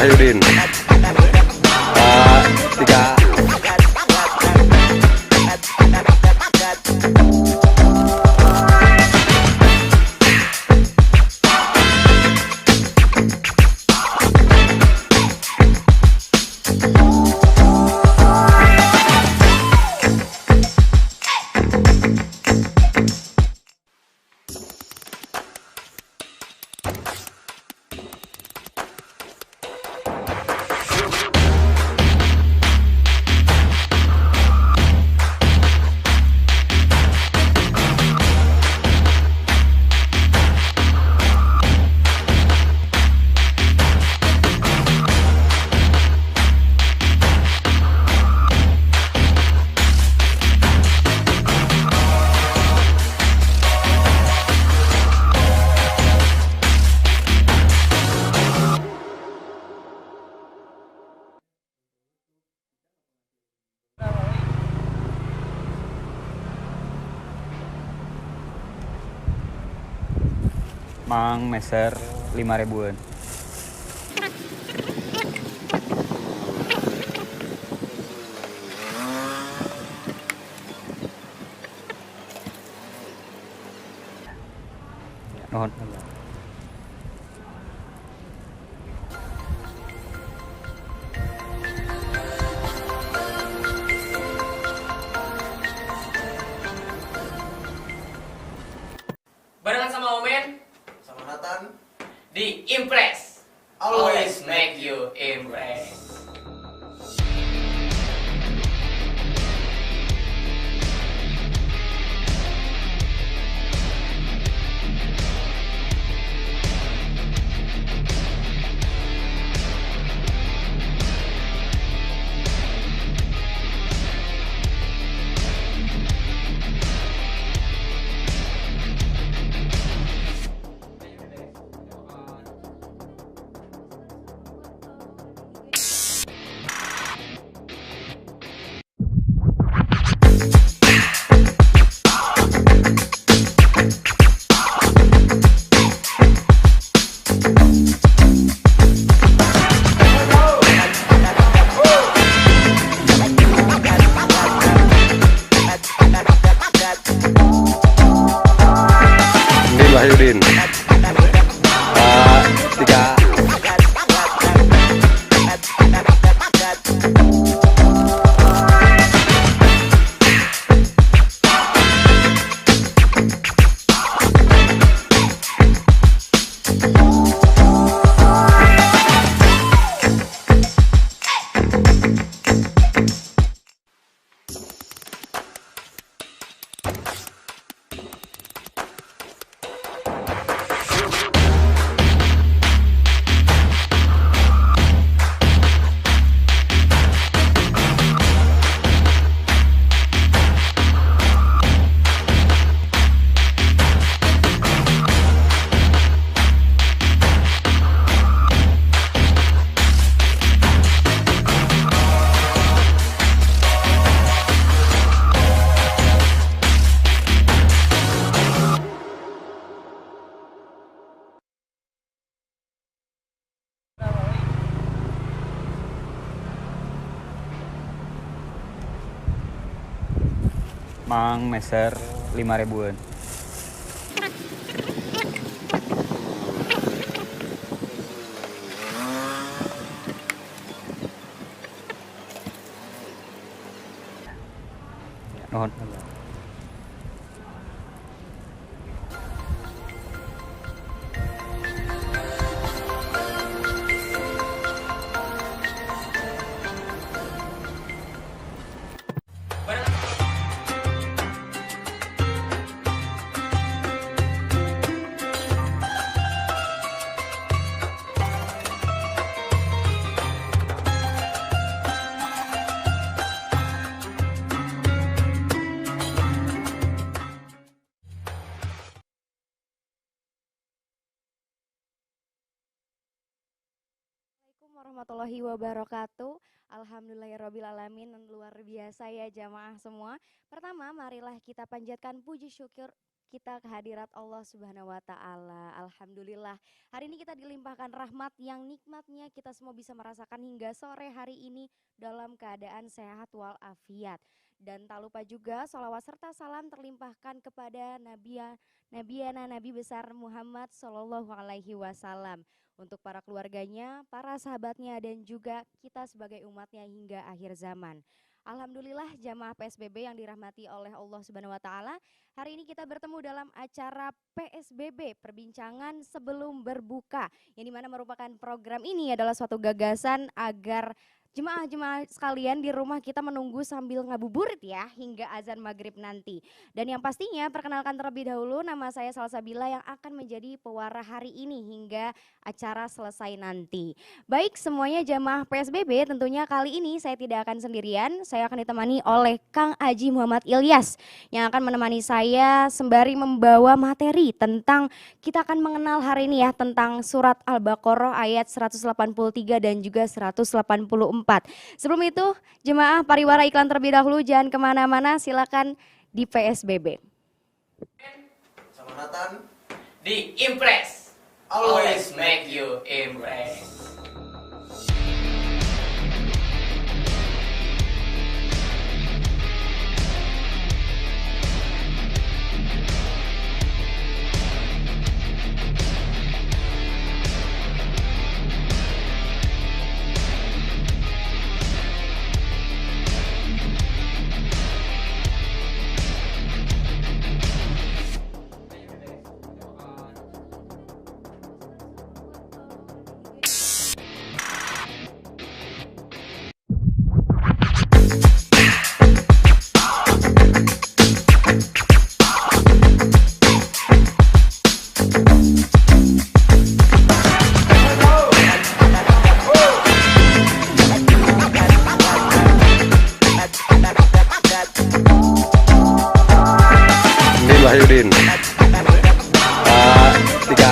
Wahyudin. Tiga. Mang meser 5.000-an. Nuhun. Barengan sama Omen sama Nathan di Impress. Always make you impress. Wahyudin. Tiga. Mang meser 5.000-an. Nuhun. Assalamualaikum warahmatullahi wabarakatuh. Alhamdulillahirrabbilalamin. Luar biasa ya jamaah semua. Pertama marilah kita panjatkan puji syukur kita kehadirat Allah Subhanahu wa taala. Alhamdulillah. Hari ini kita dilimpahkan rahmat yang nikmatnya kita semua bisa merasakan hingga sore hari ini dalam keadaan sehat walafiat. Dan tak lupa juga sholawat serta salam terlimpahkan kepada Nabi besar Muhammad Sallallahu Alaihi Wasallam untuk para keluarganya, para sahabatnya dan juga kita sebagai umatnya hingga akhir zaman. Alhamdulillah jamaah PSBB yang dirahmati oleh Allah Subhanahu wa taala. Hari ini kita bertemu dalam acara PSBB, perbincangan sebelum berbuka. Yang dimana merupakan program ini adalah suatu gagasan agar jemaah-jemaah sekalian di rumah kita menunggu sambil ngabuburit ya hingga azan maghrib nanti. Dan yang pastinya perkenalkan terlebih dahulu, nama saya Salsabila yang akan menjadi pewara hari ini hingga acara selesai nanti. Baik semuanya jamaah PSBB, tentunya kali ini saya tidak akan sendirian, saya akan ditemani oleh Kang Haji Muhammad Ilyas yang akan menemani saya sembari membawa materi tentang kita akan mengenal hari ini ya tentang surat Al-Baqarah ayat 183 dan juga 184. Sebelum itu, jemaah pariwara iklan terlebih dahulu, jangan kemana-mana, silakan di PSBB. Selamat datang Di Impress. Always make you impress. Wahyudin. Tiga.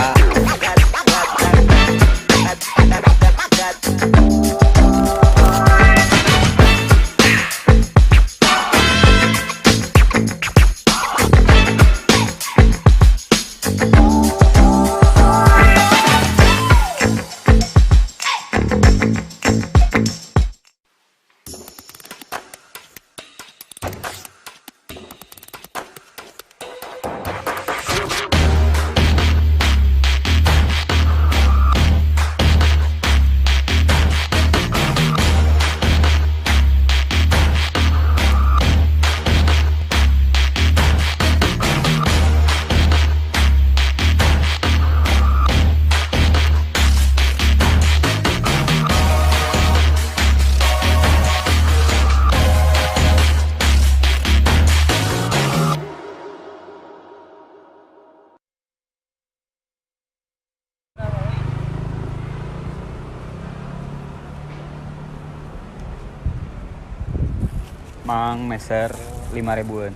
Mang meser 5 ribuan.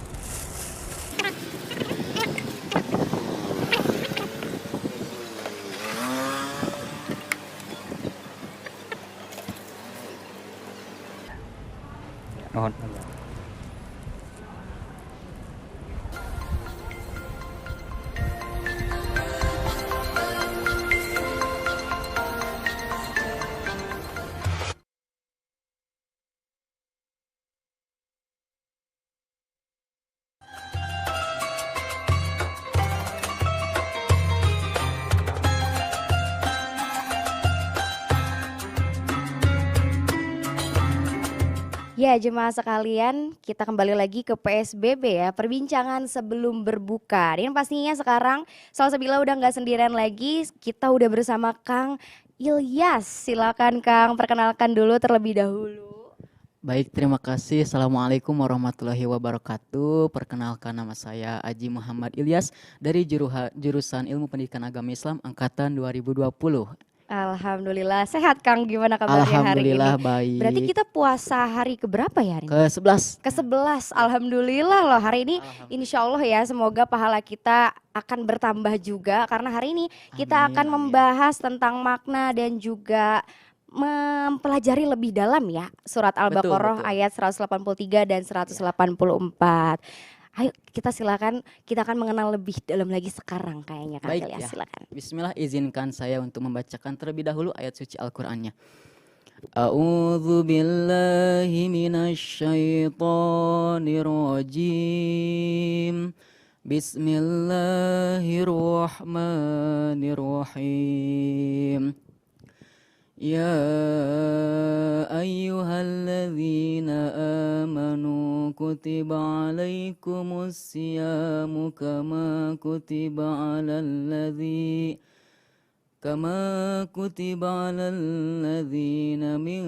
Nuhun. Ya jemaah sekalian, kita kembali lagi ke PSBB ya, perbincangan sebelum berbuka. Dan pastinya sekarang Salsabila udah nggak sendirian lagi, kita udah bersama Kang Ilyas. Silakan Kang, perkenalkan dulu terlebih dahulu. Baik, terima kasih. Assalamualaikum warahmatullahi wabarakatuh. Perkenalkan nama saya Haji Muhammad Ilyas dari jurusan Ilmu Pendidikan Agama Islam angkatan 2020. Alhamdulillah, sehat Kang, gimana kabarnya hari ini? Alhamdulillah baik. Berarti kita puasa hari keberapa ya hari ini? Ke-11. Ke-11, Alhamdulillah loh hari ini insya Allah ya semoga pahala kita akan bertambah juga. Karena hari ini kita akan membahas tentang makna dan juga mempelajari lebih dalam ya surat Al-Baqarah Betul. ayat 183 dan 184. Ayo kita silakan, kita akan mengenal lebih dalam lagi sekarang kayaknya Kang Baik, Ilyas, ya. silakan. Bismillah, izinkan saya untuk membacakan terlebih dahulu ayat suci Al-Qur'annya. A'udzu billahi minasyaitonir rajim. Bismillahirrahmanirrahim. Ya ayyuhalladzina amanu kutiba alaikumus siyamu kama kutiba alal ladzina min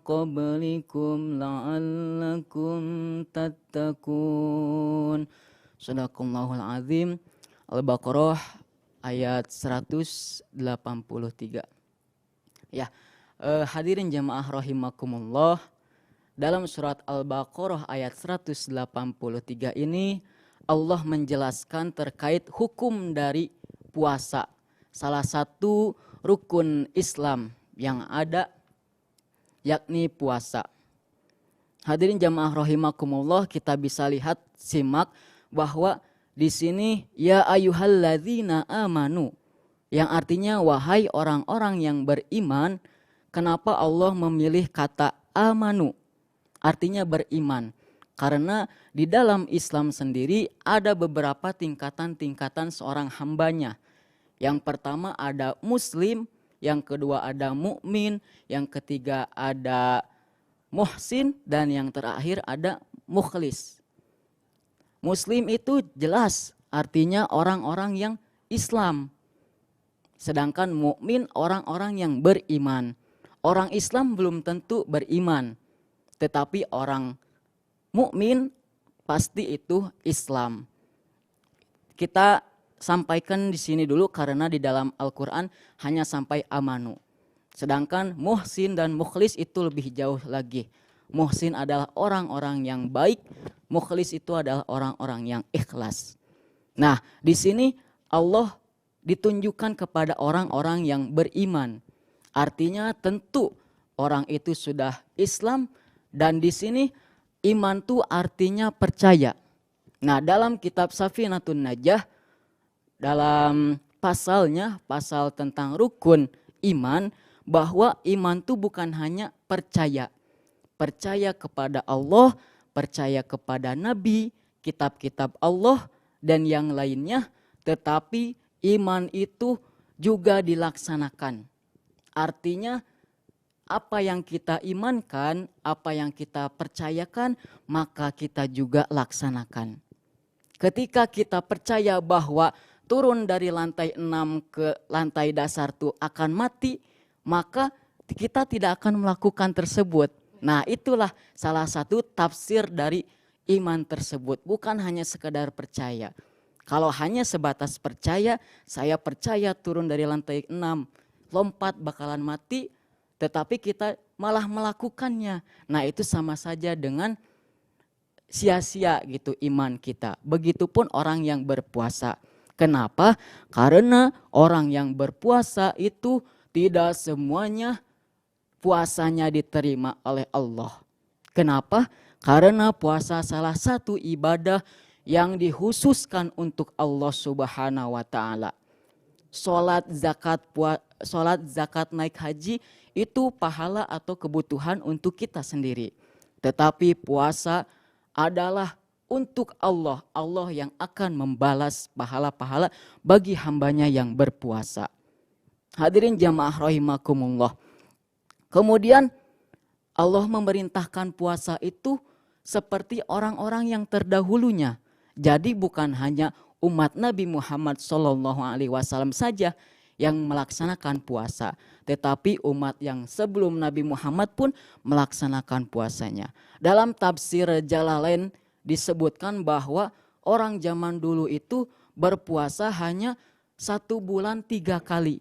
qablikum la'allakum tattaqun. Shadaqallahul azim. Al-Baqarah ayat 183. Ya, hadirin jamaah rahimakumullah, dalam surat Al-Baqarah ayat 183 ini Allah menjelaskan terkait hukum dari puasa, salah satu rukun Islam yang ada yakni puasa. Hadirin jamaah rahimakumullah, kita bisa lihat, simak bahwa di sini ya ayyuhalladzina amanu, yang artinya wahai orang-orang yang beriman. Kenapa Allah memilih kata amanu? Artinya beriman. Karena di dalam Islam sendiri ada beberapa tingkatan-tingkatan seorang hambanya. Yang pertama ada muslim, yang kedua ada mukmin, yang ketiga ada muhsin, dan yang terakhir ada mukhlis. Muslim itu jelas artinya orang-orang yang Islam. Sedangkan mukmin orang-orang yang beriman. Orang Islam belum tentu beriman, tetapi orang mukmin pasti itu Islam. Kita sampaikan di sini dulu karena di dalam Al-Qur'an hanya sampai amanu. Sedangkan muhsin dan mukhlis itu lebih jauh lagi. Muhsin adalah orang-orang yang baik, mukhlis itu adalah orang-orang yang ikhlas. Nah, di sini Allah ditunjukkan kepada orang-orang yang beriman. Artinya tentu orang itu sudah Islam, dan di sini iman itu artinya percaya. Nah, dalam kitab Safinatun Najah, dalam pasalnya, pasal tentang rukun iman, bahwa iman itu bukan hanya percaya. Percaya kepada Allah, percaya kepada Nabi, kitab-kitab Allah, dan yang lainnya, tetapi iman itu juga dilaksanakan. Artinya apa yang kita imankan, apa yang kita percayakan, maka kita juga laksanakan. Ketika kita percaya bahwa turun dari lantai 6 ke lantai dasar itu akan mati, maka kita tidak akan melakukan tersebut. Nah, itulah salah satu tafsir dari iman tersebut. Bukan hanya sekedar percaya. Kalau hanya sebatas percaya, saya percaya turun dari lantai 6, lompat bakalan mati, tetapi kita malah melakukannya. Nah, itu sama saja dengan sia-sia gitu iman kita. Begitupun orang yang berpuasa. Kenapa? Karena orang yang berpuasa itu tidak semuanya puasanya diterima oleh Allah. Kenapa? Karena puasa salah satu ibadah yang dikhususkan untuk Allah Subhanahu wa taala. Salat, zakat, naik haji itu pahala atau kebutuhan untuk kita sendiri. Tetapi puasa adalah untuk Allah. Allah yang akan membalas pahala-pahala bagi hambanya yang berpuasa. Hadirin jamaah rahimakumullah. Kemudian Allah memerintahkan puasa itu seperti orang-orang yang terdahulunya. Jadi bukan hanya umat Nabi Muhammad SAW saja yang melaksanakan puasa, tetapi umat yang sebelum Nabi Muhammad pun melaksanakan puasanya. Dalam tafsir Jalalain disebutkan bahwa orang zaman dulu itu berpuasa hanya 1 bulan 3 kali.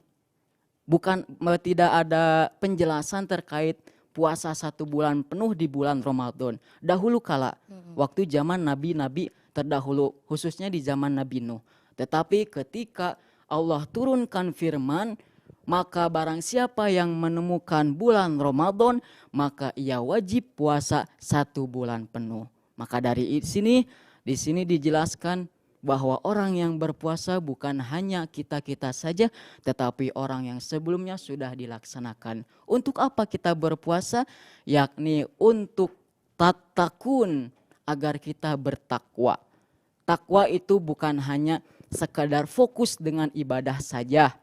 Tidak ada penjelasan terkait puasa 1 bulan penuh di bulan Ramadan. Dahulu kala, waktu zaman nabi-nabi terdahulu, khususnya di zaman Nabi Nuh. Tetapi ketika Allah turunkan firman, maka barang siapa yang menemukan bulan Ramadan, maka ia wajib puasa 1 bulan penuh. Maka dari sini Di sini dijelaskan bahwa orang yang berpuasa bukan hanya kita-kita saja, tetapi orang yang sebelumnya sudah dilaksanakan. Untuk apa kita berpuasa? Yakni untuk tatakun, agar kita bertakwa. Takwa itu bukan hanya sekadar fokus dengan ibadah saja,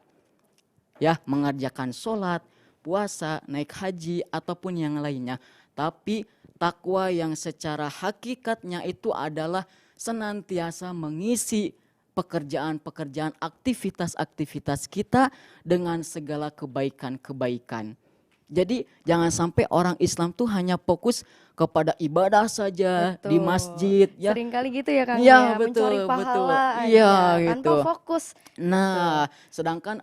ya, mengerjakan sholat, puasa, naik haji, ataupun yang lainnya. Tapi takwa yang secara hakikatnya itu adalah senantiasa mengisi pekerjaan-pekerjaan, aktivitas-aktivitas kita dengan segala kebaikan-kebaikan. Jadi jangan sampai orang Islam tuh hanya fokus kepada ibadah saja. Betul. Di masjid, ya. Seringkali gitu ya Kang, Iya, ya, betul, mencari pahala betul. aja Iya, tanpa gitu. fokus. Nah, sedangkan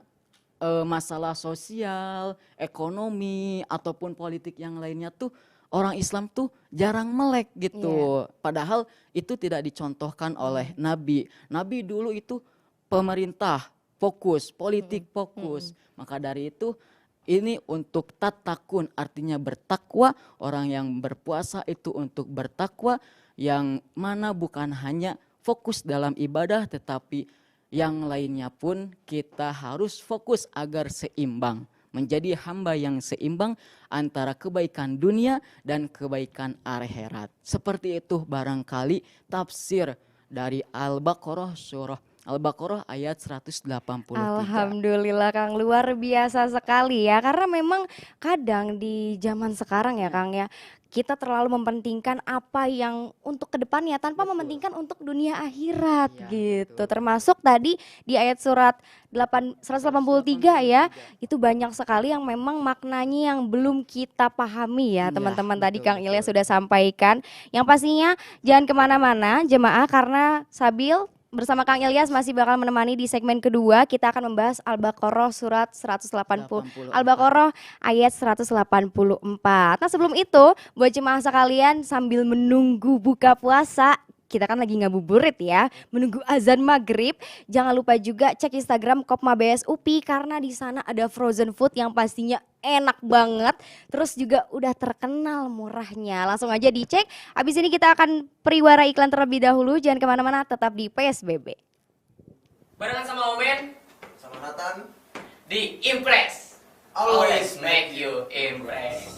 masalah sosial, ekonomi, ataupun politik yang lainnya tuh orang Islam tuh jarang melek gitu. Padahal itu tidak dicontohkan oleh Nabi. Nabi dulu itu pemerintah fokus, politik fokus. Maka dari itu ini untuk tatakun, artinya bertakwa. Orang yang berpuasa itu untuk bertakwa, yang mana bukan hanya fokus dalam ibadah, tetapi yang lainnya pun kita harus fokus agar seimbang. Menjadi hamba yang seimbang antara kebaikan dunia dan kebaikan akhirat. Seperti itu barangkali tafsir dari Al-Baqarah, surah Al-Baqarah ayat 183. Alhamdulillah Kang, luar biasa sekali ya. Karena memang kadang di zaman sekarang ya Kang ya, kita terlalu mementingkan apa yang untuk kedepannya tanpa mementingkan untuk dunia akhirat gitu. betul. Termasuk tadi di ayat surat 183 ya, itu banyak sekali yang memang maknanya yang belum kita pahami ya teman-teman. Tadi betul, Kang Ilyas sudah sampaikan. Yang pastinya jangan kemana-mana jemaah, karena Sabil bersama Kang Ilyas masih bakal menemani di segmen kedua. Kita akan membahas Al-Baqarah surat 180. Al-Baqarah ayat 184. Nah sebelum itu, buat jemaah sekalian sambil menunggu buka puasa, kita kan lagi ngabuburit ya, menunggu azan maghrib. Jangan lupa juga cek Instagram Kopma BS UPI, karena di sana ada frozen food yang pastinya enak banget. Terus juga udah terkenal murahnya. Langsung aja dicek. Abis ini kita akan periwara iklan terlebih dahulu. Jangan kemana-mana, tetap di PSBB. Barengan sama Omen Sama Nathan. di Impress. Always make you impress.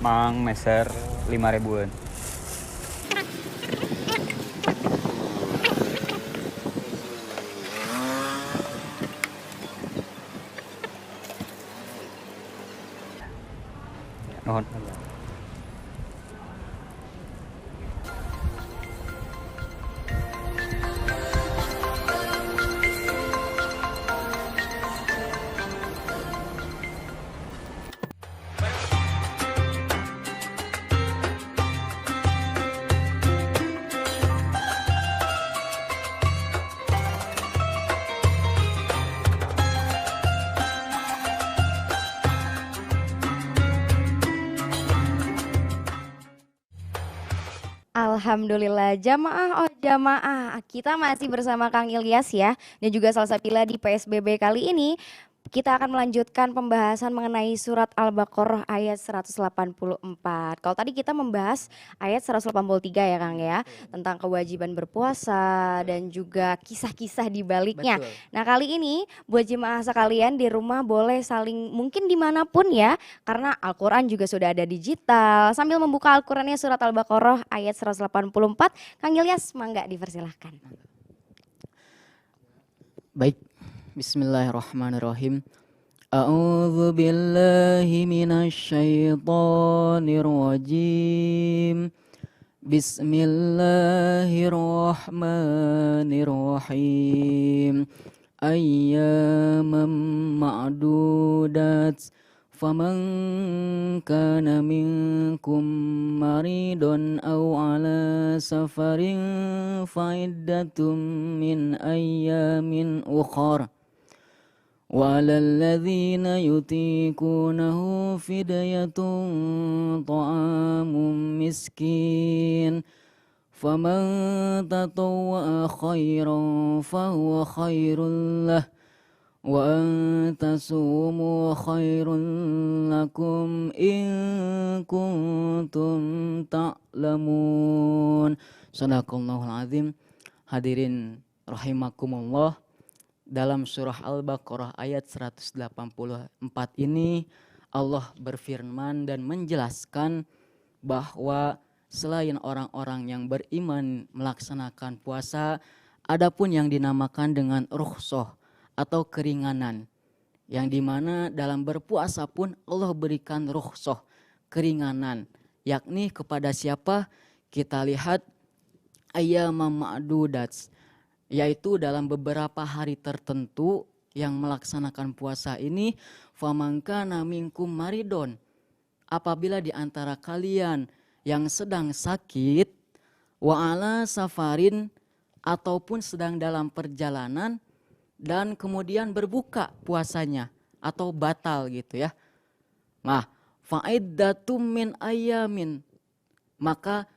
Mang meser 5 ribuan. Nuhun. Alhamdulillah, jamaah, oh jamaah, kita masih bersama Kang Ilyas ya, dan juga Salsabila di PSBB kali ini. Kita akan melanjutkan pembahasan mengenai surat Al-Baqarah ayat 184. Kalau tadi kita membahas ayat 183 ya Kang ya, tentang kewajiban berpuasa dan juga kisah-kisah di baliknya. Betul. Nah kali ini buat jemaah sekalian di rumah boleh saling mungkin dimanapun ya, karena Al-Quran juga sudah ada digital. Sambil membuka Al-Qurannya surat Al-Baqarah ayat 184, Kang Ilyas mangga dipersilahkan. Baik, bismillahirrahmanirrahim. A'udzu billahi minasyaitonir rajim. Bismillahirrahmanirrahim. Ayyaman ma'dudat. Faman kana minkum maridun aw ala safarin fa'iddatum min ayyamin ukhar. وعلى الذين يطيقونه فدية طعام مسكين فمن تطوع خيرا فهو خير له وأن تصوموا خير لكم إن كنتم تعلمون. Sadaqallahul azim. Hadirin rahimakumullah. Dalam surah Al-Baqarah ayat 184 ini Allah berfirman dan menjelaskan bahwa selain orang-orang yang beriman melaksanakan puasa, adapun yang dinamakan dengan rukhsah atau keringanan, yang dimana dalam berpuasa pun Allah berikan rukhsah, keringanan, yakni kepada siapa? Kita lihat ayyamam ma'dudat, yaitu dalam beberapa hari tertentu yang melaksanakan puasa ini. Faman kana minkum maridon, apabila di antara kalian yang sedang sakit, wa ala safarin, ataupun sedang dalam perjalanan dan kemudian berbuka puasanya atau batal gitu ya. Nah, fa'iddatum min ayamin, maka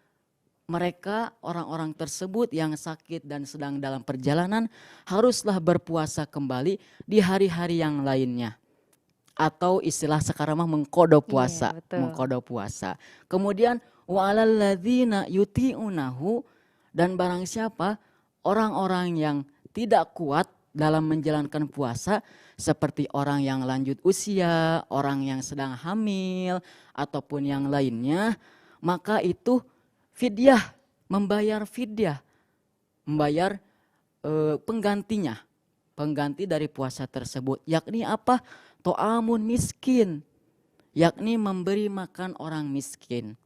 mereka orang-orang tersebut yang sakit dan sedang dalam perjalanan haruslah berpuasa kembali di hari-hari yang lainnya. Atau istilah sekarang mah mengkodo puasa, mengkodo puasa. Kemudian wa'alal ladzina yuti'unahu, dan barang siapa orang-orang yang tidak kuat dalam menjalankan puasa, seperti orang yang lanjut usia, orang yang sedang hamil ataupun yang lainnya, maka itu fidyah, membayar fidyah, membayar penggantinya, pengganti dari puasa tersebut, yakni apa? To'amun miskin, yakni memberi makan orang miskin.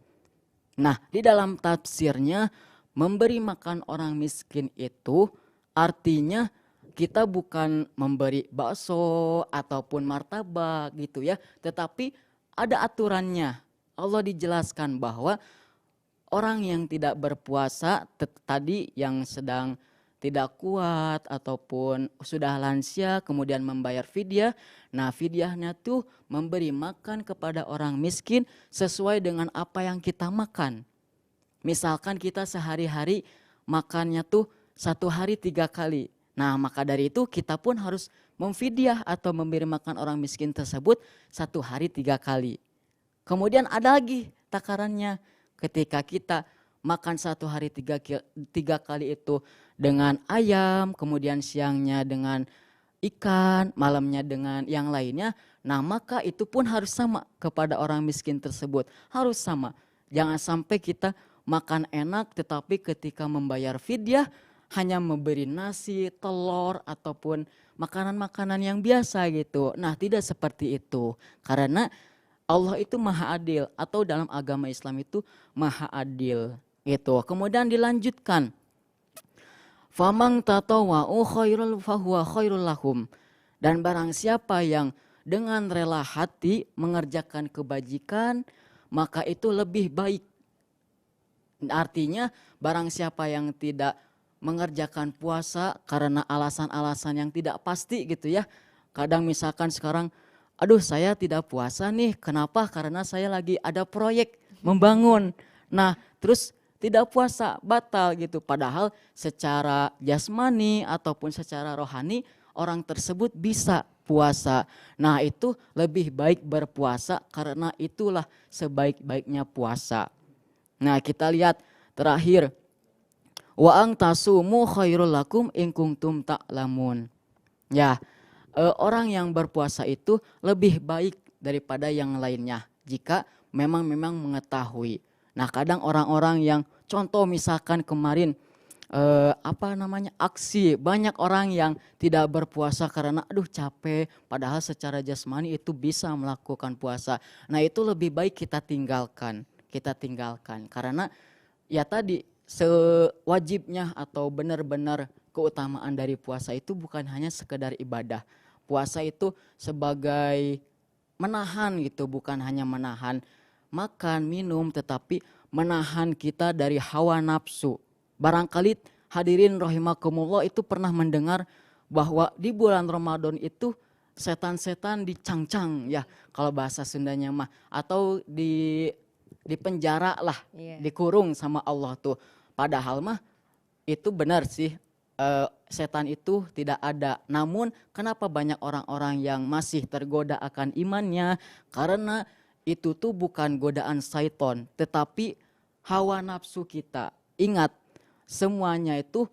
Nah, di dalam tafsirnya memberi makan orang miskin itu artinya kita bukan memberi bakso ataupun martabak gitu ya, tetapi ada aturannya. Allah dijelaskan bahwa orang yang tidak berpuasa tadi, yang sedang tidak kuat ataupun sudah lansia kemudian membayar fidyah. Nah, fidyahnya tuh memberi makan kepada orang miskin sesuai dengan apa yang kita makan. Misalkan kita sehari-hari makannya tuh 1 hari 3 kali. Nah, maka dari itu kita pun harus memfidyah atau memberi makan orang miskin tersebut 1 hari 3 kali. Kemudian ada lagi takarannya. Ketika kita makan 1 hari 3 kali itu dengan ayam, kemudian siangnya dengan ikan, malamnya dengan yang lainnya, nah maka itu pun harus sama kepada orang miskin tersebut, harus sama. Jangan sampai kita makan enak tetapi ketika membayar fidyah hanya memberi nasi, telur ataupun makanan-makanan yang biasa gitu. Nah, tidak seperti itu. Karena Allah itu maha adil atau dalam agama Islam itu maha adil. Gitu. Kemudian dilanjutkan. Famang tatawa'u khairul fahuwa khairul lahum. Dan barang siapa yang dengan rela hati mengerjakan kebajikan, maka itu lebih baik. Artinya barang siapa yang tidak mengerjakan puasa karena alasan-alasan yang tidak pasti gitu ya. Kadang misalkan sekarang, aduh saya tidak puasa nih, kenapa? Karena saya lagi ada proyek membangun. Nah terus tidak puasa, batal gitu. Padahal secara jasmani ataupun secara rohani orang tersebut bisa puasa. Nah itu lebih baik berpuasa karena itulah sebaik-baiknya puasa. Nah kita lihat terakhir. Wa ang tasumu khairul lakum in kuntum ta'lamun. Ya, orang yang berpuasa itu lebih baik daripada yang lainnya jika memang mengetahui. Nah, kadang orang-orang yang contoh misalkan kemarin aksi banyak orang yang tidak berpuasa karena aduh capek, padahal secara jasmani itu bisa melakukan puasa. Nah, itu lebih baik kita tinggalkan karena ya tadi sewajibnya atau benar-benar keutamaan dari puasa itu bukan hanya sekedar ibadah. Puasa itu sebagai menahan gitu, bukan hanya menahan makan, minum, tetapi menahan kita dari hawa nafsu. Barangkali hadirin rahimakumullah itu pernah mendengar bahwa di bulan Ramadan itu setan-setan dicangcang ya, kalau bahasa Sundanya mah, atau di penjara lah, dikurung sama Allah tuh. Padahal mah itu benar sih, setan itu tidak ada. Namun kenapa banyak orang-orang yang masih tergoda akan imannya? Karena itu tuh bukan godaan syaiton, tetapi hawa nafsu kita. Ingat, semuanya itu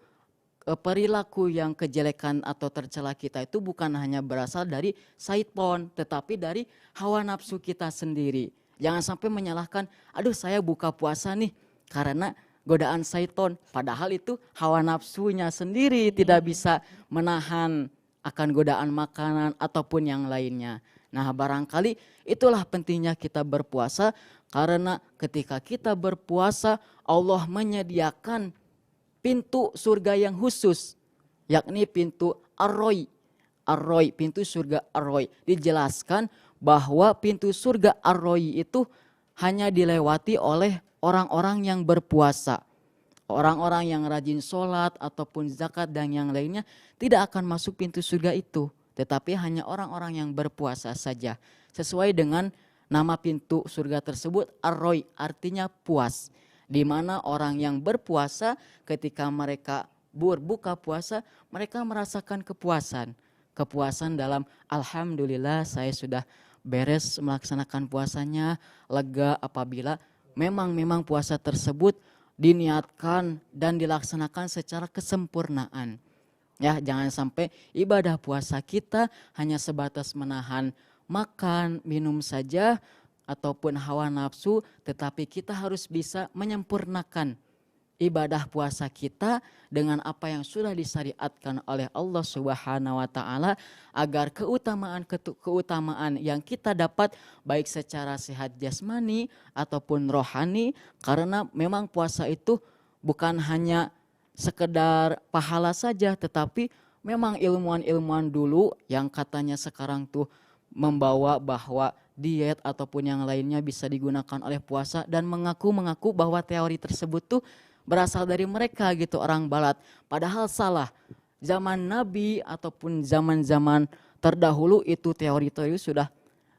perilaku yang kejelekan atau tercela kita itu bukan hanya berasal dari syaiton, tetapi dari hawa nafsu kita sendiri. Jangan sampai menyalahkan, aduh saya buka puasa nih karena godaan syaiton. Padahal itu hawa nafsunya sendiri tidak bisa menahan akan godaan makanan ataupun yang lainnya. Nah barangkali itulah pentingnya kita berpuasa, karena ketika kita berpuasa Allah menyediakan pintu surga yang khusus, yakni pintu Ar-Roy, pintu surga Ar-Roy. Dijelaskan bahwa pintu surga Ar-Roy itu hanya dilewati oleh orang-orang yang berpuasa. Orang-orang yang rajin sholat ataupun zakat dan yang lainnya tidak akan masuk pintu surga itu. Tetapi hanya orang-orang yang berpuasa saja. Sesuai dengan nama pintu surga tersebut, Ar-Roy, artinya puas. Di mana orang yang berpuasa ketika mereka berbuka puasa, mereka merasakan kepuasan. Kepuasan dalam alhamdulillah saya sudah beres melaksanakan puasanya, lega apabila memang puasa tersebut diniatkan dan dilaksanakan secara kesempurnaan. Ya, jangan sampai ibadah puasa kita hanya sebatas menahan makan, minum saja ataupun hawa nafsu, tetapi kita harus bisa menyempurnakan ibadah puasa kita dengan apa yang sudah disyariatkan oleh Allah Subhanahu wa taala, agar keutamaan yang kita dapat baik secara sehat jasmani ataupun rohani, karena memang puasa itu bukan hanya sekedar pahala saja, tetapi memang ilmuwan-ilmuwan dulu yang katanya sekarang tuh membawa bahwa diet ataupun yang lainnya bisa digunakan oleh puasa, dan mengaku bahwa teori tersebut tuh berasal dari mereka gitu, orang barat. Padahal salah. Zaman Nabi ataupun zaman-zaman terdahulu itu teori-teori sudah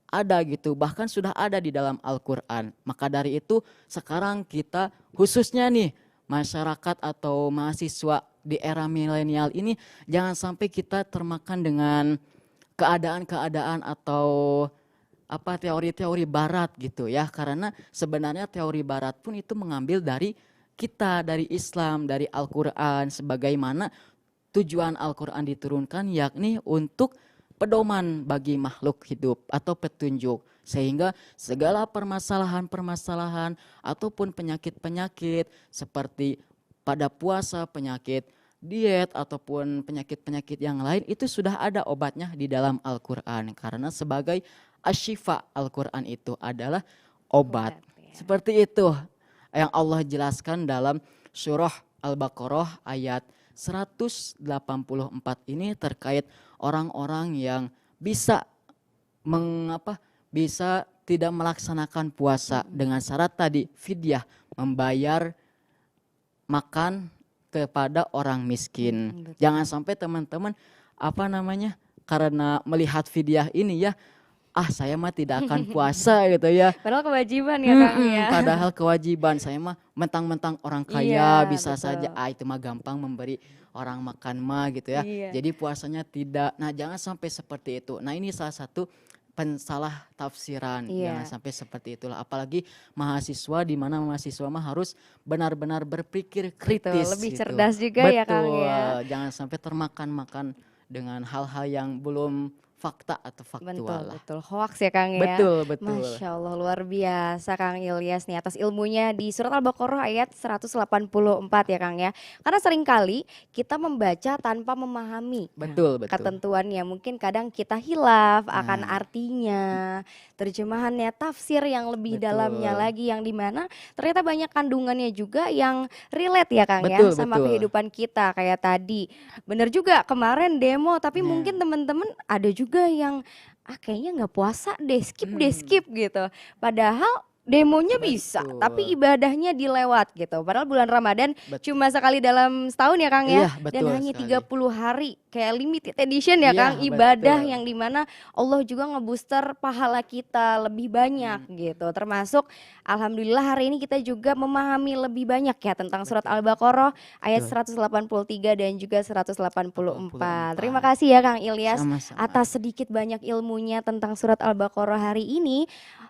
ada gitu, bahkan sudah ada di dalam Al-Quran. Maka dari itu sekarang kita khususnya nih masyarakat atau mahasiswa di era milenial ini, jangan sampai kita termakan dengan keadaan-keadaan atau teori-teori barat gitu ya. Karena sebenarnya teori barat pun itu mengambil dari kita, dari Islam, dari Al-Quran, sebagaimana tujuan Al-Quran diturunkan yakni untuk pedoman bagi makhluk hidup atau petunjuk. Sehingga segala permasalahan-permasalahan ataupun penyakit-penyakit seperti pada puasa, penyakit diet ataupun penyakit-penyakit yang lain itu sudah ada obatnya di dalam Al-Quran. Karena sebagai asyifa Al-Quran itu adalah obat. Ya. Seperti itu yang Allah jelaskan dalam surah Al-Baqarah ayat 184 ini terkait orang-orang yang bisa bisa tidak melaksanakan puasa dengan syarat tadi fidyah, membayar makan kepada orang miskin. Betul. Jangan sampai teman-teman karena melihat fidyah ini ya, saya mah tidak akan puasa gitu ya. Padahal kewajiban ya Kang ya. Padahal kewajiban, saya mah mentang-mentang orang kaya Iya, bisa betul. saja itu mah gampang memberi orang makan mah gitu ya. Iya. Jadi puasanya tidak. Nah, jangan sampai seperti itu. Nah, ini salah satu pensalah tafsiran. Iya. Jangan sampai seperti itulah. Apalagi mahasiswa, di mana mahasiswa mah harus benar-benar berpikir kritis. lebih gitu. cerdas juga ya, Kang, Betul. ya. Jangan sampai termakan-makan dengan hal-hal yang belum fakta atau faktual lah. Betul, hoax ya Kang ya. Betul. Masya Allah, luar biasa Kang Ilyas nih atas ilmunya di surat Al-Baqarah ayat 184 ya Kang ya. Karena seringkali kita membaca tanpa memahami Betul. ketentuannya. Mungkin kadang kita hilaf akan Nah. artinya, terjemahannya, tafsir yang lebih Betul. dalamnya lagi yang dimana ternyata banyak kandungannya juga yang relate ya Kang Betul, ya sama betul. kehidupan kita kayak tadi. Bener juga kemarin demo tapi Nah. mungkin teman-teman ada juga yang kayaknya nggak puasa deh skip gitu. Padahal demonya bisa, Betul. tapi ibadahnya dilewat gitu. Padahal bulan Ramadan Betul. cuma sekali dalam setahun ya Kang ya. Iya, Dan betul hanya sekali. 30 hari kayak limited edition ya Iya, Kang. Ibadah betul. yang dimana Allah juga ngebooster pahala kita lebih banyak gitu. Termasuk alhamdulillah hari ini kita juga memahami lebih banyak ya tentang surat Al-Baqarah ayat 183 dan juga 184. Terima kasih ya Kang Ilyas Sama-sama. atas sedikit banyak ilmunya tentang surat Al-Baqarah hari ini.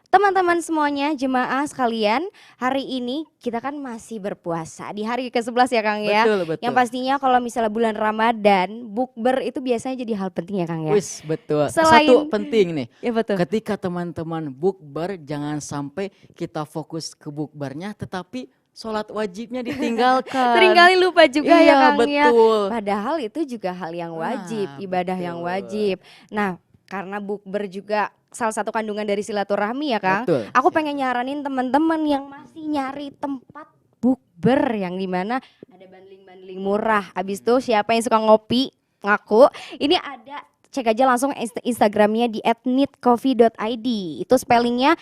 Teman-teman semuanya, jemaah sekalian, hari ini kita kan masih berpuasa di hari ke-11 ya Kang ya. Betul. Yang pastinya kalau misalnya bulan Ramadan, bukber itu biasanya jadi hal penting ya Kang ya. Wis, betul. Selain- Satu penting nih. Ya betul. Ketika teman-teman bukber, jangan sampai kita fokus ke bukbernya, tetapi sholat wajibnya ditinggalkan. Seringkali lupa juga ya Iya, Kang ya. betul. Padahal itu juga hal yang wajib, Nah, ibadah yang betul. wajib. Nah, karena bukber juga salah satu kandungan dari silaturahmi ya Kang. Betul. Aku pengen nyaranin teman-teman yang masih nyari tempat bukber yang dimana ada bundling-bundling murah. Habis itu siapa yang suka ngopi ngaku, ini ada, cek aja langsung Instagramnya di @nitcoffee.id. Itu spellingnya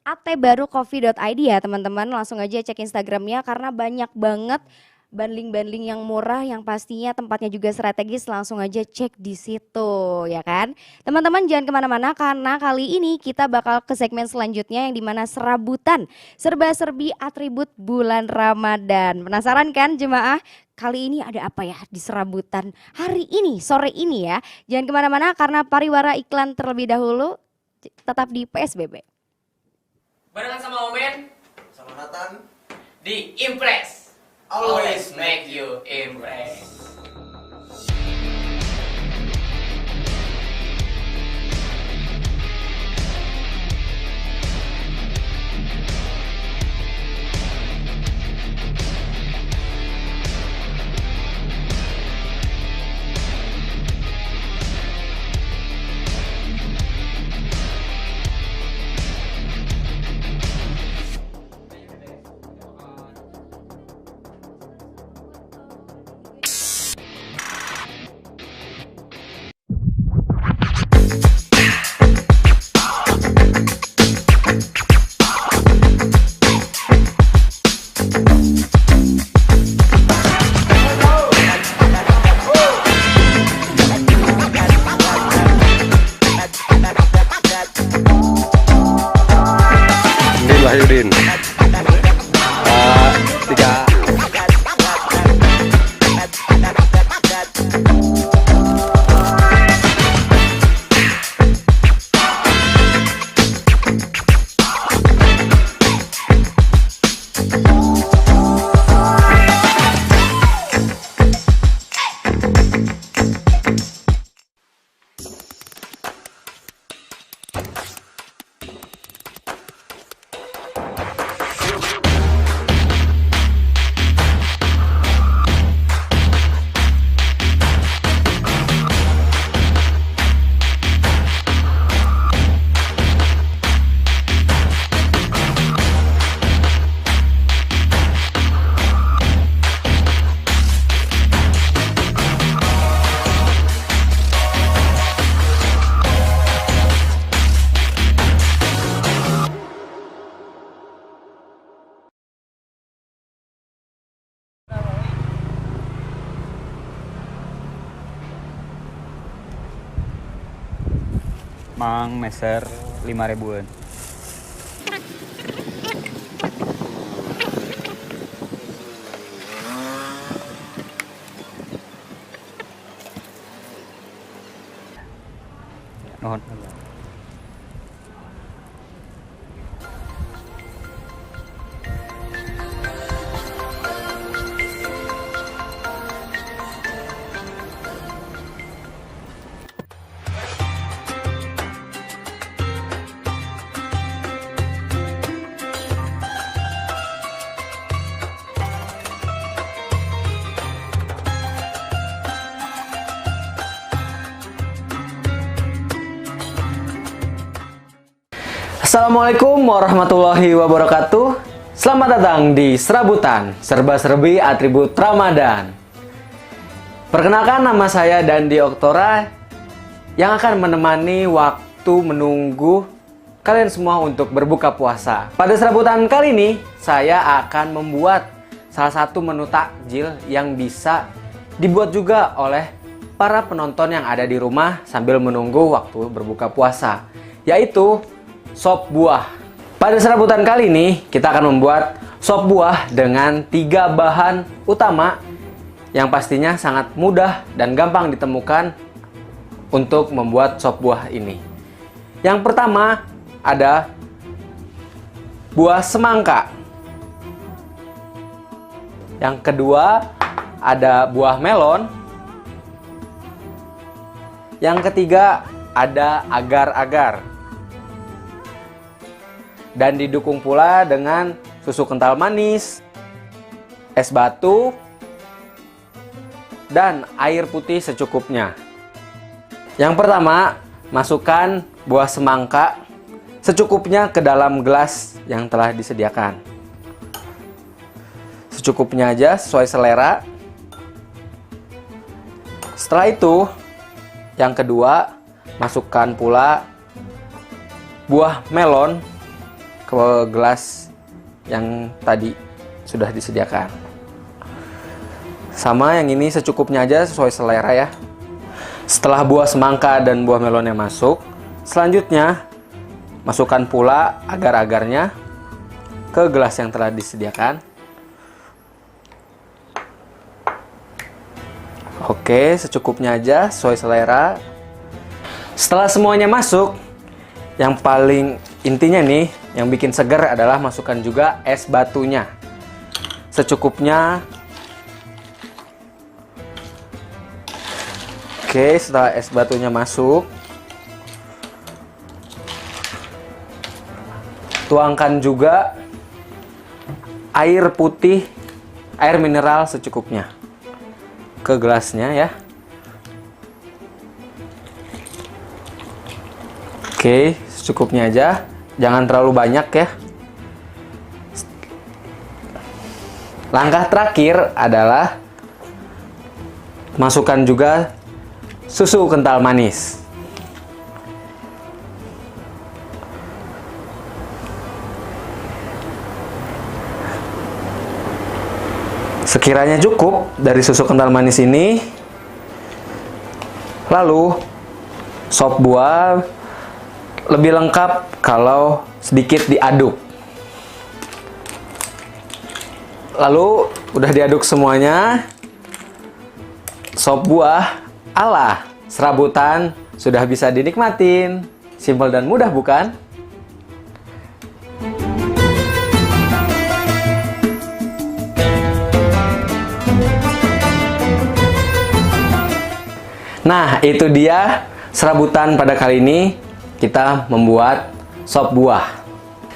NEEAT_coffee.id ya teman-teman. Langsung aja cek Instagramnya karena banyak banget bundling-bundling yang murah yang pastinya tempatnya juga strategis. Langsung aja cek di situ ya kan. Teman-teman jangan kemana-mana karena kali ini kita bakal ke segmen selanjutnya yang dimana serabutan serba-serbi atribut bulan Ramadan. Penasaran kan jemaah? Kali ini ada apa ya di serabutan hari ini, sore ini ya. Jangan kemana-mana karena pariwara iklan terlebih dahulu. Tetap di PSBB. Barengan sama Omen Sama Nathan. di Impress. Always make you impress. Mang meser 5 ribuan. Nuhun. Assalamualaikum warahmatullahi wabarakatuh. Selamat datang di Serabutan, serba-serbi atribut Ramadan. Perkenalkan, nama saya Dandi Oktora yang akan menemani waktu menunggu kalian semua untuk berbuka puasa. Pada serabutan kali ini, saya akan membuat salah satu menu takjil yang bisa dibuat juga oleh para penonton yang ada di rumah sambil menunggu waktu berbuka puasa, yaitu sop buah. Pada serabutan kali ini, kita akan membuat sop buah dengan 3 bahan utama yang pastinya sangat mudah dan gampang ditemukan untuk membuat sop buah ini. Yang pertama ada buah semangka. Yang kedua ada buah melon. Yang ketiga ada agar-agar. Dan didukung pula dengan susu kental manis, es batu, dan air putih secukupnya. Yang pertama, masukkan buah semangka secukupnya ke dalam gelas yang telah disediakan. Secukupnya aja, sesuai selera. Setelah itu, yang kedua, masukkan pula buah melon ke gelas yang tadi sudah disediakan. Sama yang ini secukupnya aja, sesuai selera ya. Setelah buah semangka dan buah melonnya masuk, selanjutnya masukkan pula agar-agarnya ke gelas yang telah disediakan. Oke, secukupnya aja, sesuai selera. Setelah semuanya masuk, yang paling intinya nih, yang bikin seger adalah masukkan juga es batunya secukupnya. Oke, setelah es batunya masuk, tuangkan juga air putih, air mineral secukupnya ke gelasnya ya. Oke, secukupnya aja. Jangan terlalu banyak ya. Langkah terakhir adalah masukkan juga susu kental manis. Sekiranya cukup dari susu kental manis ini, lalu sop buah lebih lengkap kalau sedikit diaduk. Lalu udah diaduk semuanya, sop buah ala serabutan sudah bisa dinikmatin. Simpel dan mudah bukan? Nah, itu dia serabutan pada kali ini. Kita membuat sop buah.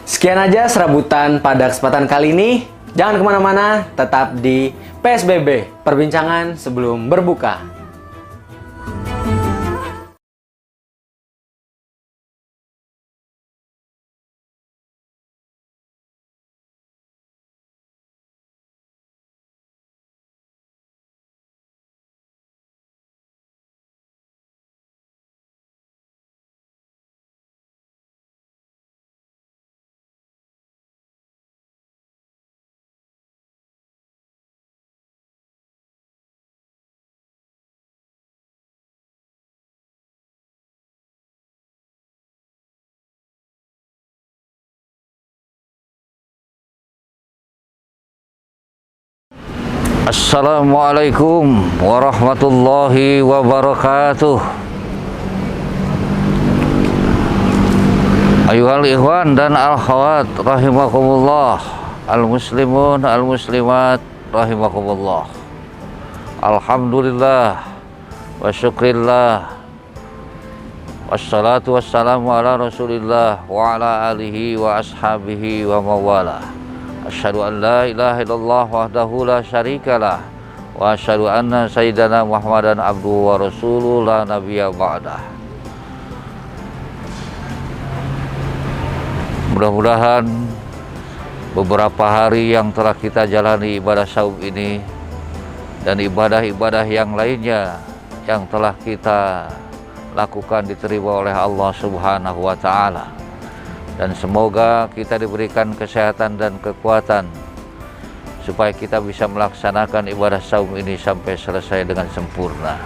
Sekian aja serabutan pada kesempatan kali ini. Jangan kemana-mana, tetap di PSBB, perbincangan sebelum berbuka. Assalamualaikum warahmatullahi wabarakatuh. Ayuhal ikhwan dan al-akhwat rahimakumullah, al-muslimun al-muslimat rahimakumullah. Alhamdulillah wa syukrillah, wassalatu wassalamu ala rasulillah wa ala alihi wa ashabihi wa mawala. Asyhadu an la ilaha illallah wahdahu la syarikalah wa asyhadu anna sayyidana Muhammadan abduhu wa rasuluhu la nabiyya ba'dah. Mudah-mudahan beberapa hari yang telah kita jalani ibadah saum ini dan ibadah-ibadah yang lainnya yang telah kita lakukan diterima oleh Allah Subhanahu wa taala. Dan semoga kita diberikan kesehatan dan kekuatan supaya kita bisa melaksanakan ibadah saum ini sampai selesai dengan sempurna.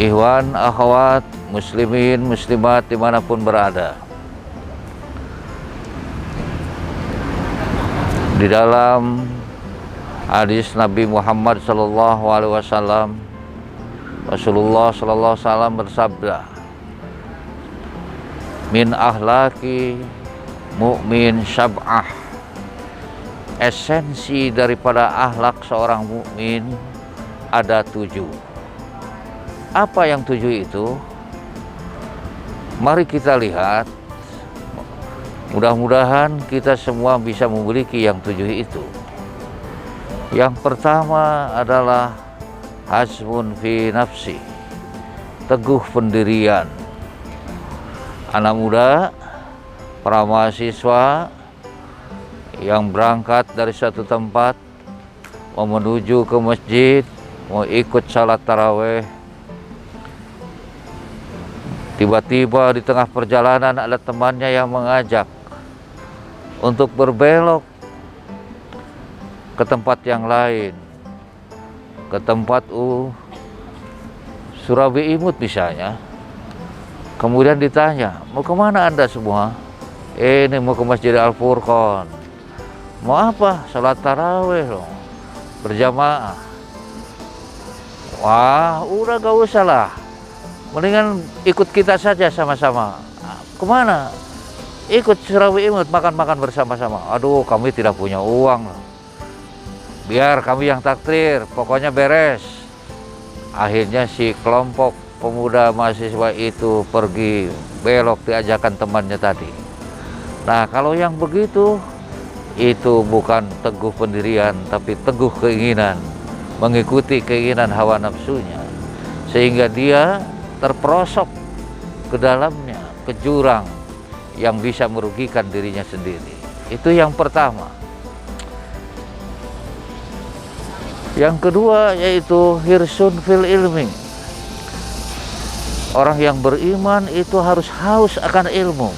Ikhwan, akhwat, muslimin, muslimat dimanapun berada, di dalam hadis Nabi Muhammad SAW, Rasulullah SAW bersabda, min ahlaki mukmin syab'ah, esensi daripada akhlak seorang mukmin ada 7. Apa yang 7 itu? Mari kita lihat. Mudah-mudahan kita semua bisa memiliki yang 7 itu. Yang pertama adalah hazmun fi nafsi, teguh pendirian. Anak muda, para mahasiswa yang berangkat dari suatu tempat mau menuju ke masjid, mau ikut salat taraweh, tiba-tiba di tengah perjalanan ada temannya yang mengajak untuk berbelok ke tempat yang lain, ke tempat Surabi Imut misalnya. Kemudian ditanya, mau kemana anda semua? Ini mau ke Masjid Al-Furqan. Mau apa? Salat taraweh loh, berjamaah. Wah, udah gak usah lah, mendingan ikut kita saja sama-sama. Kemana? Ikut Surabi Imut, makan-makan bersama-sama. Aduh, kami tidak punya uang loh. Biar kami yang takdir, pokoknya beres. Akhirnya si kelompok pemuda mahasiswa itu pergi belok diajakan temannya tadi. Nah, kalau yang begitu itu bukan teguh pendirian, tapi teguh keinginan, mengikuti keinginan hawa nafsunya, sehingga dia terperosok ke dalamnya, ke jurang yang bisa merugikan dirinya sendiri. Itu yang pertama. Yang kedua yaitu hirsun fil ilmi. Orang yang beriman itu harus haus akan ilmu.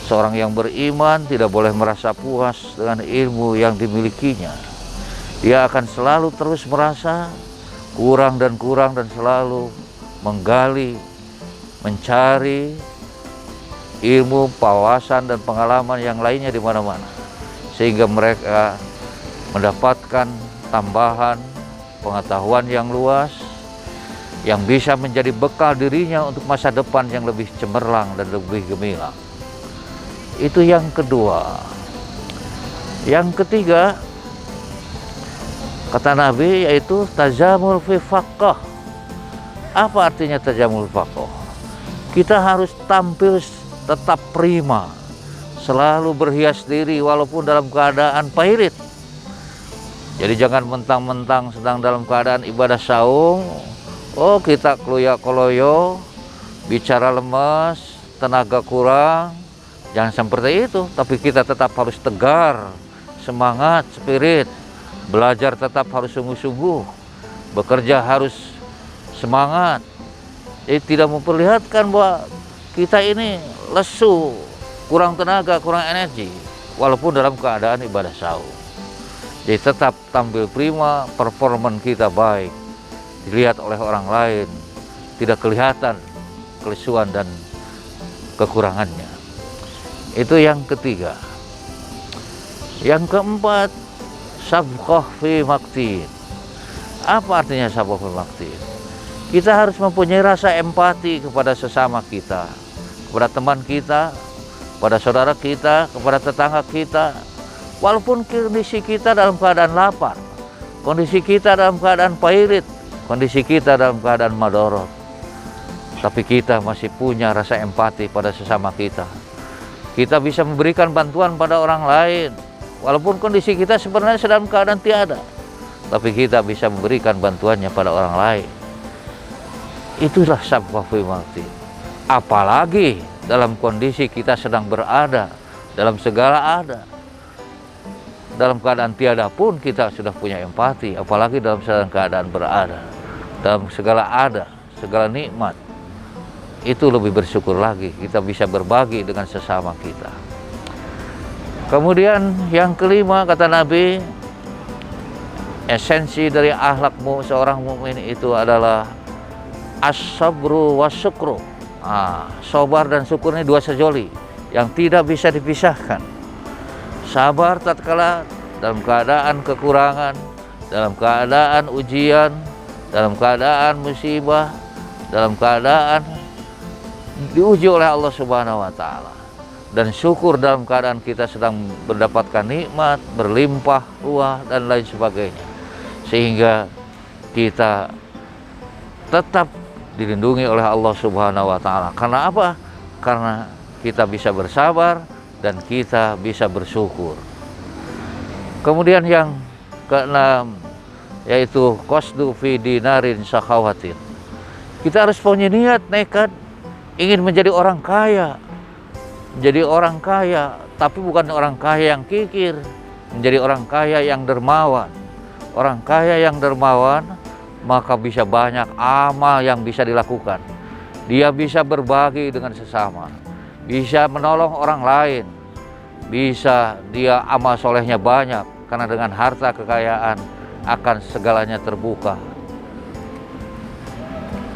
Seorang yang beriman tidak boleh merasa puas dengan ilmu yang dimilikinya. Dia akan selalu terus merasa kurang dan selalu menggali, mencari ilmu, wawasan dan pengalaman yang lainnya di mana-mana, sehingga mereka mendapatkan tambahan pengetahuan yang luas yang bisa menjadi bekal dirinya untuk masa depan yang lebih cemerlang dan lebih gemilang. Itu yang kedua. Yang ketiga, kata Nabi, yaitu tajamul fi faqih. Apa artinya tajamul faqih? Kita harus tampil tetap prima, selalu berhias diri walaupun dalam keadaan pairit. Jadi jangan mentang-mentang sedang dalam keadaan ibadah saum, oh kita keloyo, bicara lemas, tenaga kurang. Jangan seperti itu, tapi kita tetap harus tegar, semangat, spirit. Belajar tetap harus sungguh-sungguh, bekerja harus semangat. Jadi tidak memperlihatkan bahwa kita ini lesu, kurang tenaga, kurang energi, walaupun dalam keadaan ibadah saum. Jadi tetap tampil prima, performan kita baik, dilihat oleh orang lain, tidak kelihatan kelesuan dan kekurangannya. Itu yang ketiga. Yang keempat, sabqah fi maktin. Apa artinya sabqah fi maktin? Kita harus mempunyai rasa empati kepada sesama kita, kepada teman kita, kepada saudara kita, kepada tetangga kita. Walaupun kondisi kita dalam keadaan lapar, kondisi kita dalam keadaan pairit, kondisi kita dalam keadaan madorot, tapi kita masih punya rasa empati pada sesama kita. Kita bisa memberikan bantuan pada orang lain, walaupun kondisi kita sebenarnya dalam keadaan tiada, tapi kita bisa memberikan bantuannya pada orang lain. Itulah sabqah fi maktin. Apalagi dalam kondisi kita sedang berada dalam segala ada. Dalam keadaan tiada pun kita sudah punya empati, apalagi dalam keadaan berada. Dalam segala ada, segala nikmat, itu lebih bersyukur lagi, kita bisa berbagi dengan sesama kita. Kemudian yang kelima, kata Nabi, esensi dari akhlakmu seorang mukmin itu adalah as-sabru was-syukru. Sabar dan syukur ini dua sejoli yang tidak bisa dipisahkan. Sabar tatkala dalam keadaan kekurangan, dalam keadaan ujian, dalam keadaan musibah, dalam keadaan diuji oleh Allah Subhanahu wa taala. Dan syukur dalam keadaan kita sedang mendapatkan nikmat, berlimpah ruah dan lain sebagainya. Sehingga kita tetap dilindungi oleh Allah Subhanahu wa taala. Karena apa? Karena kita bisa bersabar dan kita bisa bersyukur. Kemudian yang keenam, yaitu qasdu fi dinarin sakhawatin. Kita harus punya niat nekat ingin menjadi orang kaya. Menjadi orang kaya, tapi bukan orang kaya yang kikir, menjadi orang kaya yang dermawan. Orang kaya yang dermawan, maka bisa banyak amal yang bisa dilakukan. Dia bisa berbagi dengan sesama, bisa menolong orang lain, bisa dia amal solehnya banyak, karena dengan harta kekayaan akan segalanya terbuka.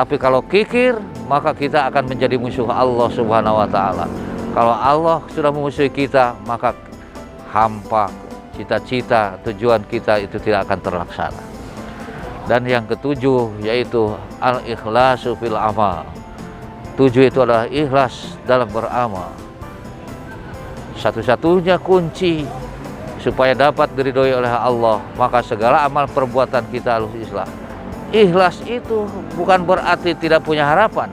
Tapi kalau kikir, maka kita akan menjadi musuh Allah Subhanahu wa taala. Kalau Allah sudah memusuhi kita, maka hampa cita-cita, tujuan kita itu tidak akan terlaksana. Dan yang ketujuh, yaitu al-ikhlasu fil amal. 7 itu adalah ikhlas dalam beramal. Satu-satunya kunci supaya dapat diridhoi oleh Allah, maka segala amal perbuatan kita harus ikhlas. Ikhlas itu bukan berarti tidak punya harapan.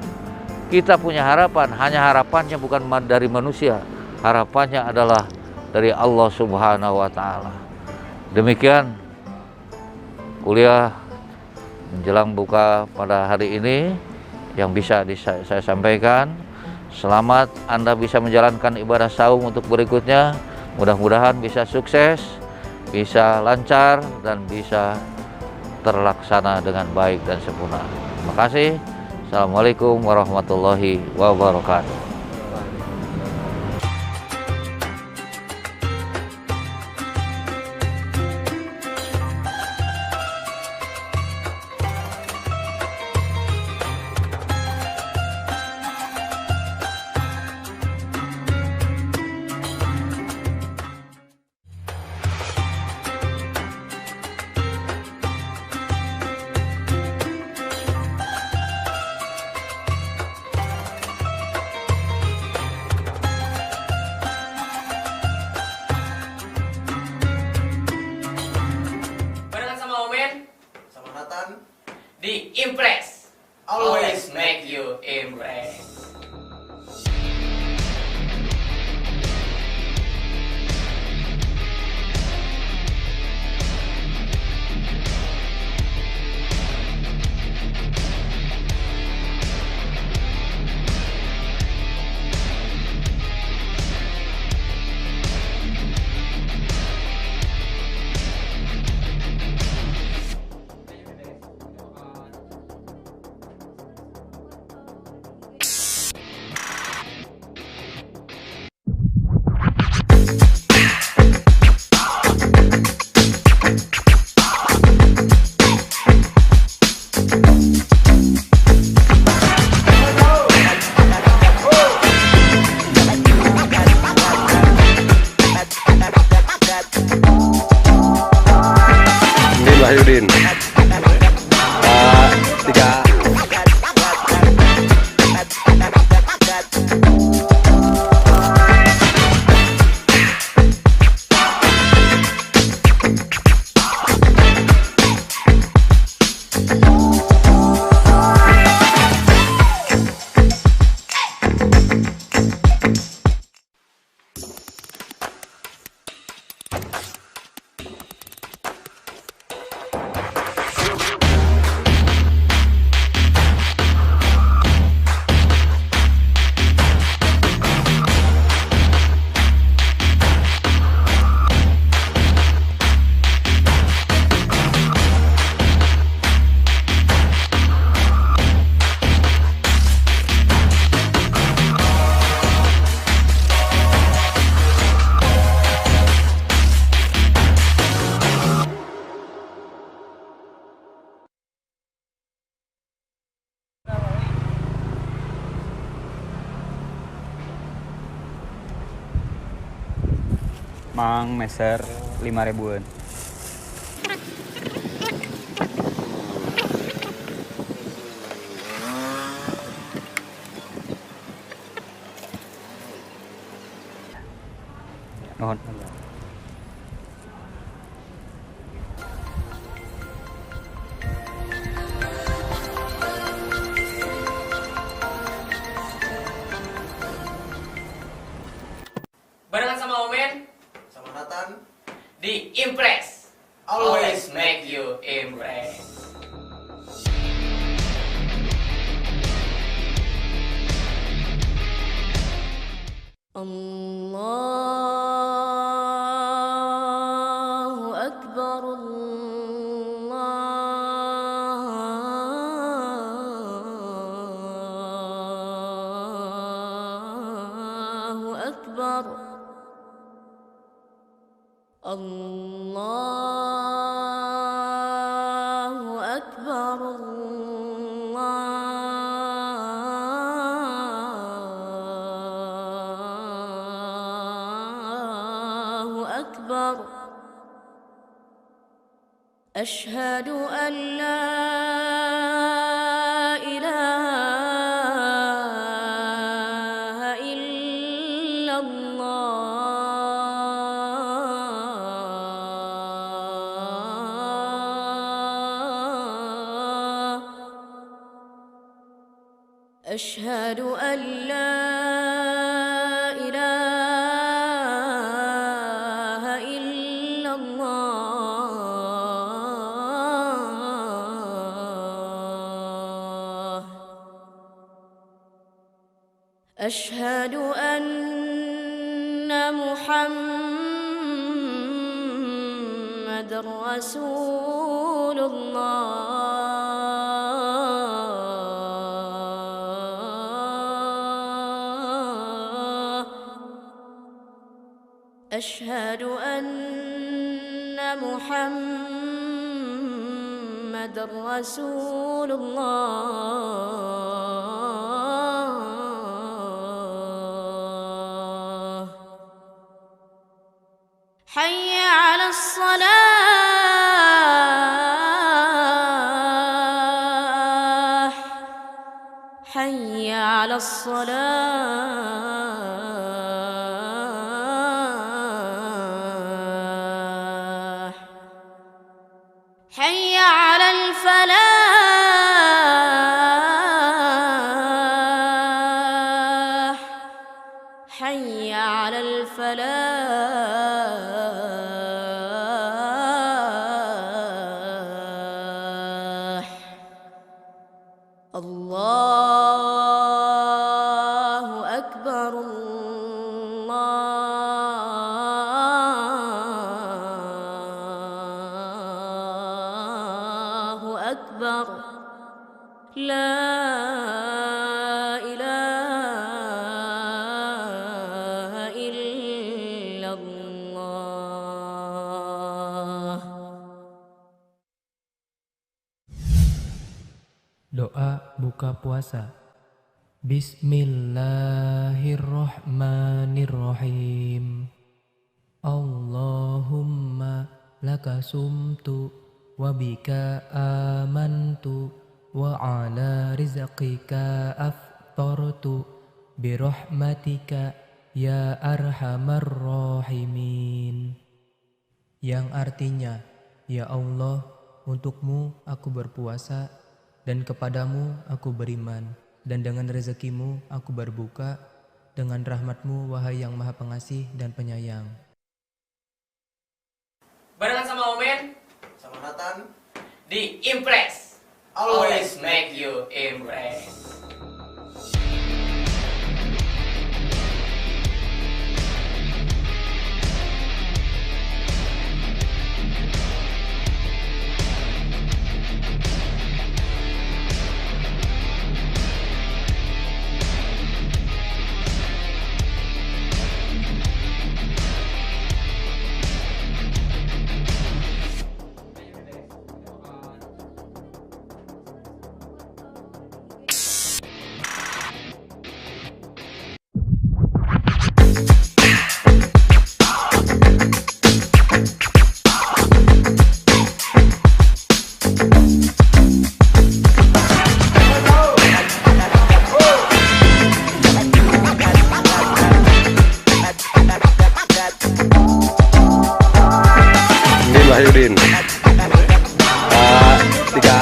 Kita punya harapan, hanya harapannya bukan dari manusia. Harapannya adalah dari Allah Subhanahu wa taala. Demikian kuliah menjelang buka pada hari ini yang bisa saya sampaikan. Selamat Anda bisa menjalankan ibadah saum untuk berikutnya. Mudah-mudahan bisa sukses, bisa lancar, dan bisa terlaksana dengan baik dan sempurna. Terima kasih. Assalamualaikum warahmatullahi wabarakatuh. Di Impress, always make you impress. Mang meser 5 ribuan. Nuhun. Barengan sama Omen Sama Nathan. di Impress. Always make you impress. Allahu Akbar, Allahu Akbar, Allahu Akbar, Allahu Akbar. Ashhadu an la ilaha illallah. أشهد أن لا إله إلا الله. أشهد أن محمد رسول الله. أشهد أن محمد رسول الله. حي على الصلاة، حي على الصلاة، حي على الفلاح، حي على الفلاح. الله أكبر، الله أكبر. لا إله إلا الله. Doa buka puasa. Bismillahirrahmanirrahim. Allahumma laka sumtu wa bika amantu wa ala rizqika aftartu birahmatika ya arhamar rahimin. Yang artinya, ya Allah, untukmu aku berpuasa dan kepadamu aku beriman, dan dengan rezekimu aku berbuka, dengan rahmatmu wahai yang maha pengasih dan penyayang. Barengan sama Omen Sama Nathan. di Impress. Always make you impress. Din Wahyudin. Tiga.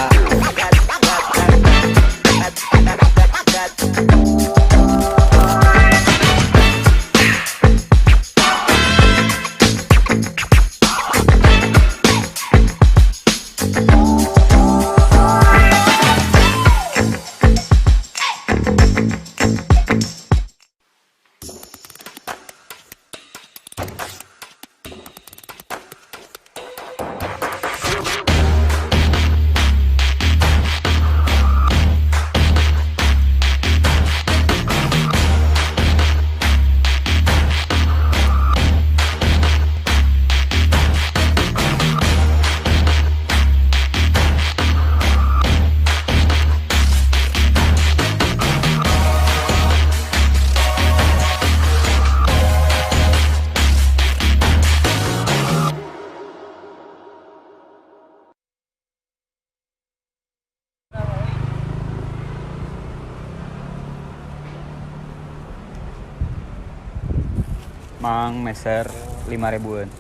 Mang meser 5 ribuan.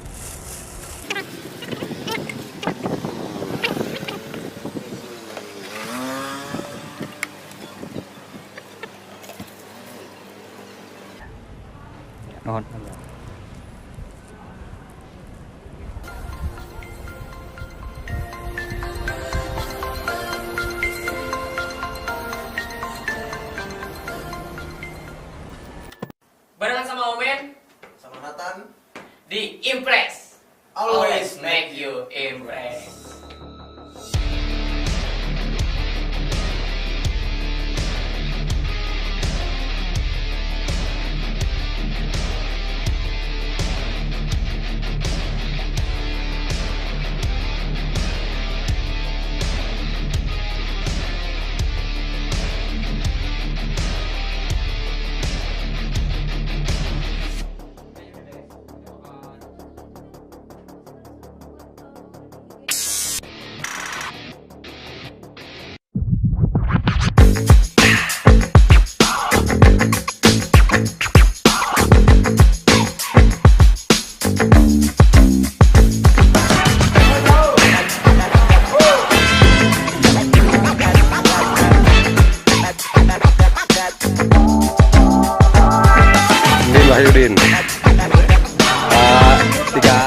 Nuhun. Barengan sama Omen sama Nathan di Impress. Always make you impress. Din Wahyudin. Tiga.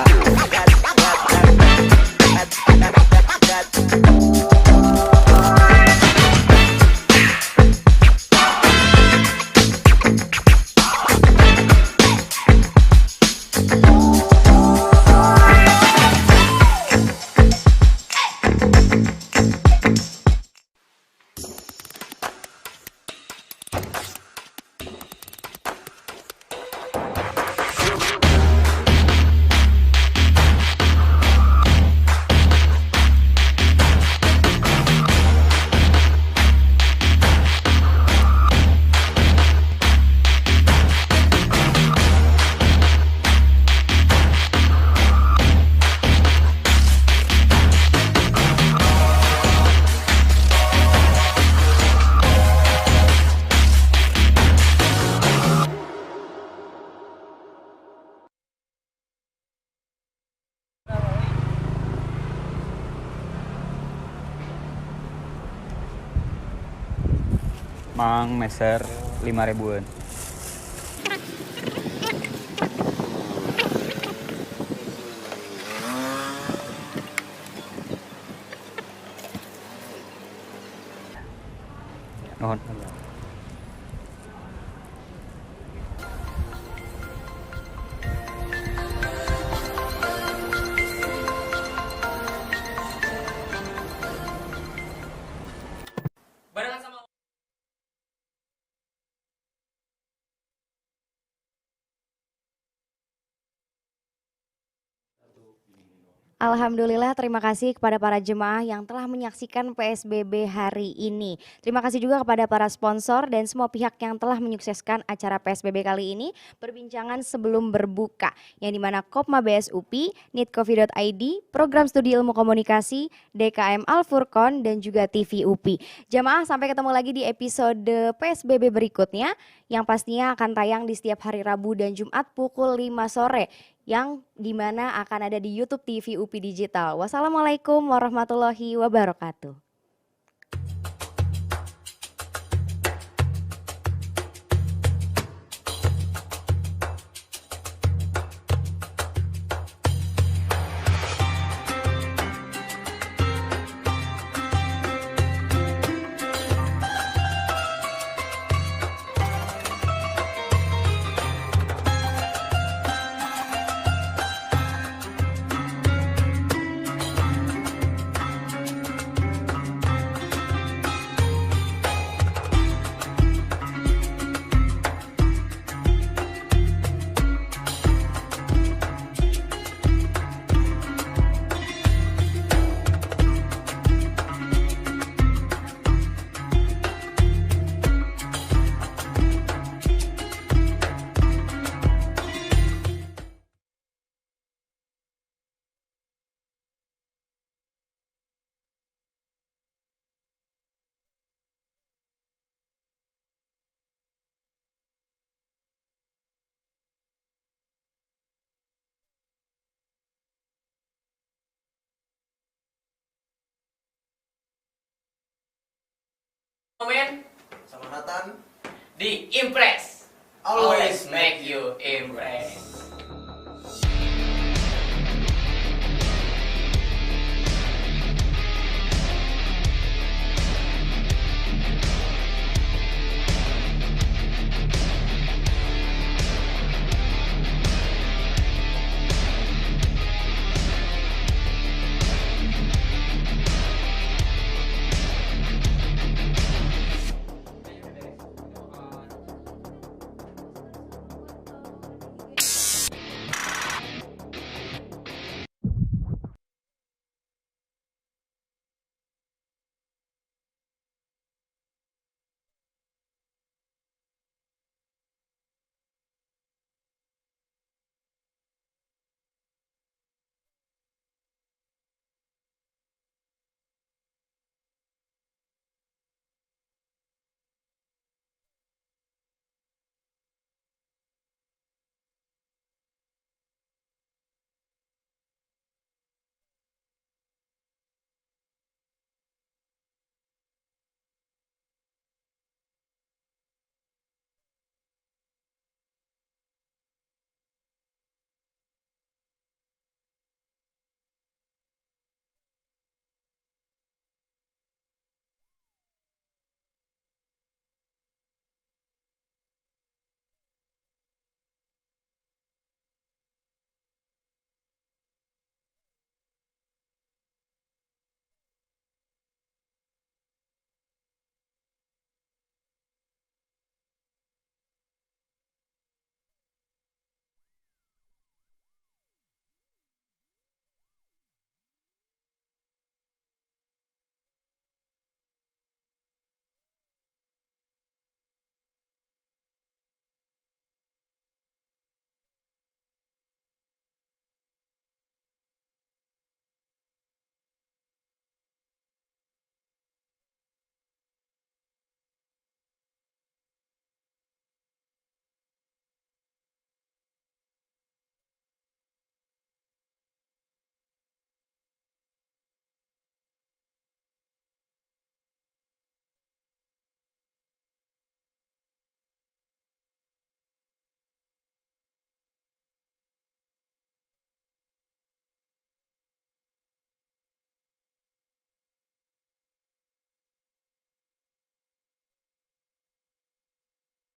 Mang meser 5 ribuan. Nuhun. Barengan sama Alhamdulillah, terima kasih kepada para jemaah yang telah menyaksikan PSBB hari ini. Terima kasih juga kepada para sponsor dan semua pihak yang telah menyukseskan acara PSBB kali ini. Perbincangan sebelum berbuka, yang dimana Kopma BS UPI, nitcovi.id, Program Studi Ilmu Komunikasi, DKM Al-Furqon, dan juga TV UPI. Jemaah, sampai ketemu lagi di episode PSBB berikutnya, yang pastinya akan tayang di setiap hari Rabu dan Jumat pukul 5 sore. Yang dimana akan ada di YouTube TV UPI Digital. Wassalamualaikum warahmatullahi wabarakatuh. Momen Selamat datang di Impress. Always make you impress.